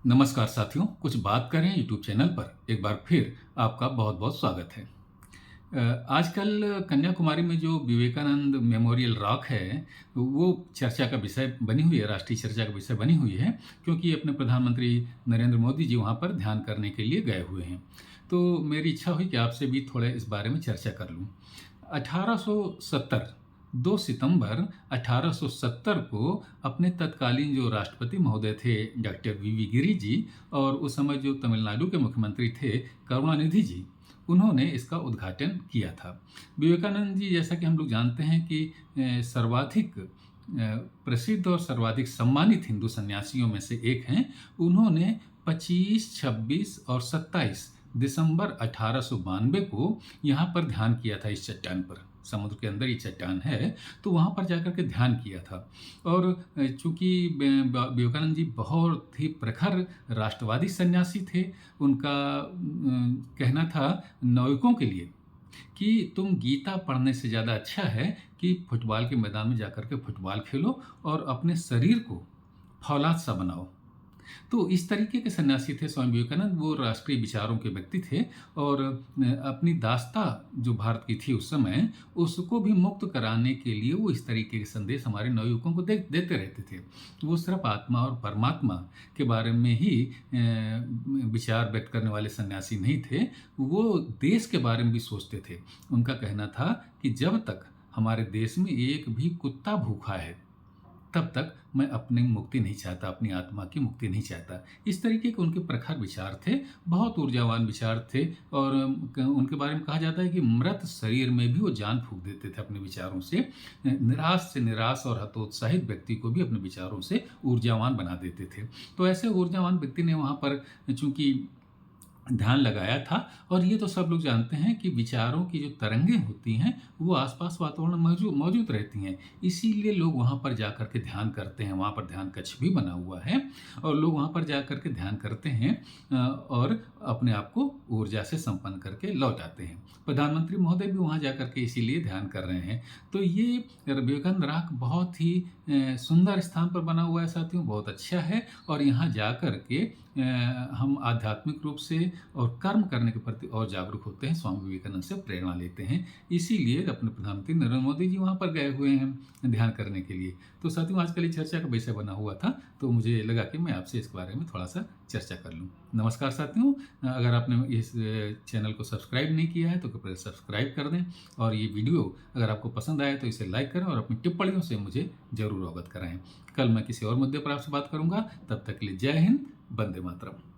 नमस्कार साथियों, कुछ बात करें यूट्यूब चैनल पर एक बार फिर आपका बहुत-बहुत स्वागत है। आजकल कन्याकुमारी में जो विवेकानंद मेमोरियल रॉक है, वो चर्चा का विषय बनी हुई है, राष्ट्रीय चर्चा का विषय बनी हुई है, क्योंकि अपने प्रधानमंत्री नरेंद्र मोदी जी वहाँ पर ध्यान करने के लिए गए हुए हैं। तो मेरी इच्छा हुई कि आपसे भी थोड़ा इस बारे में चर्चा कर लूँ। 1870 2 सितंबर 1870 को अपने तत्कालीन जो राष्ट्रपति महोदय थे डॉक्टर वीवी गिरि जी और उस समय जो तमिलनाडु के मुख्यमंत्री थे करुणानिधि जी, उन्होंने इसका उद्घाटन किया था। विवेकानंद जी जैसा कि हम लोग जानते हैं कि सर्वाधिक प्रसिद्ध और सर्वाधिक सम्मानित हिंदू सन्यासियों में से एक हैं। उन्होंने 25, 26 और 27 दिसंबर 1892 को यहाँ पर ध्यान किया था इस चट्टान पर। समुद्र के अंदर ये चट्टान है, तो वहाँ पर जाकर के ध्यान किया था। और चूँकि विवेकानंद जी बहुत ही प्रखर राष्ट्रवादी सन्यासी थे, उनका कहना था नाविकों के लिए कि तुम गीता पढ़ने से ज़्यादा अच्छा है कि फुटबॉल के मैदान में जाकर के फुटबॉल खेलो और अपने शरीर को फौलाद सा बनाओ। तो इस तरीके के सन्यासी थे स्वामी विवेकानंद। वो राष्ट्रीय विचारों के व्यक्ति थे और अपनी दास्ता जो भारत की थी उस समय, उसको भी मुक्त कराने के लिए वो इस तरीके के संदेश हमारे नवयुवकों को देते रहते थे। वो सिर्फ आत्मा और परमात्मा के बारे में ही विचार व्यक्त करने वाले सन्यासी नहीं थे, वो देश के बारे में भी सोचते थे। उनका कहना था कि जब तक हमारे देश में एक भी कुत्ता भूखा है, तब तक मैं अपनी मुक्ति नहीं चाहता, अपनी आत्मा की मुक्ति नहीं चाहता। इस तरीके के उनके प्रखर विचार थे, बहुत ऊर्जावान विचार थे और उनके बारे में कहा जाता है कि मृत शरीर में भी वो जान फूँक देते थे अपने विचारों से। निराश से निराश और हतोत्साहित व्यक्ति को भी अपने विचारों से ऊर्जावान बना देते थे। तो ऐसे ऊर्जावान व्यक्ति ने वहाँ पर चूँकि ध्यान लगाया था। और ये तो सब लोग जानते हैं कि विचारों की जो तरंगें होती हैं वो आसपास वातावरण में मौजूद रहती हैं, इसीलिए लोग वहाँ पर जाकर के ध्यान करते हैं। वहाँ पर ध्यान कक्ष भी बना हुआ है और लोग वहाँ पर जाकर के ध्यान करते हैं और अपने आप को ऊर्जा से संपन्न करके लौट आते हैं। प्रधानमंत्री महोदय भी वहाँ जाकर के इसीलिए ध्यान कर रहे हैं। तो ये विवेकानंद रॉक बहुत ही सुंदर स्थान पर बना हुआ है साथियों, बहुत अच्छा है। और यहाँ जाकर के हम आध्यात्मिक रूप से और कर्म करने के प्रति और जागरूक होते हैं, स्वामी विवेकानंद से प्रेरणा लेते हैं। इसीलिए अपने प्रधानमंत्री नरेंद्र मोदी जी वहाँ पर गए हुए हैं ध्यान करने के लिए। तो साथियों, आजकल ये चर्चा का विषय बना हुआ था, तो मुझे लगा कि मैं आपसे इस बारे में थोड़ा सा चर्चा कर लूँ। नमस्कार साथियों, अगर आपने इस चैनल को सब्सक्राइब नहीं किया है तो कृपया सब्सक्राइब कर दें और ये वीडियो अगर आपको पसंद आए तो इसे लाइक करें और अपनी टिप्पणियों से मुझे ज़रूर अवगत कराएं। कल मैं किसी और मुद्दे पर आपसे बात करूँगा, तब तक के लिए जय हिंद, वंदे मातरम।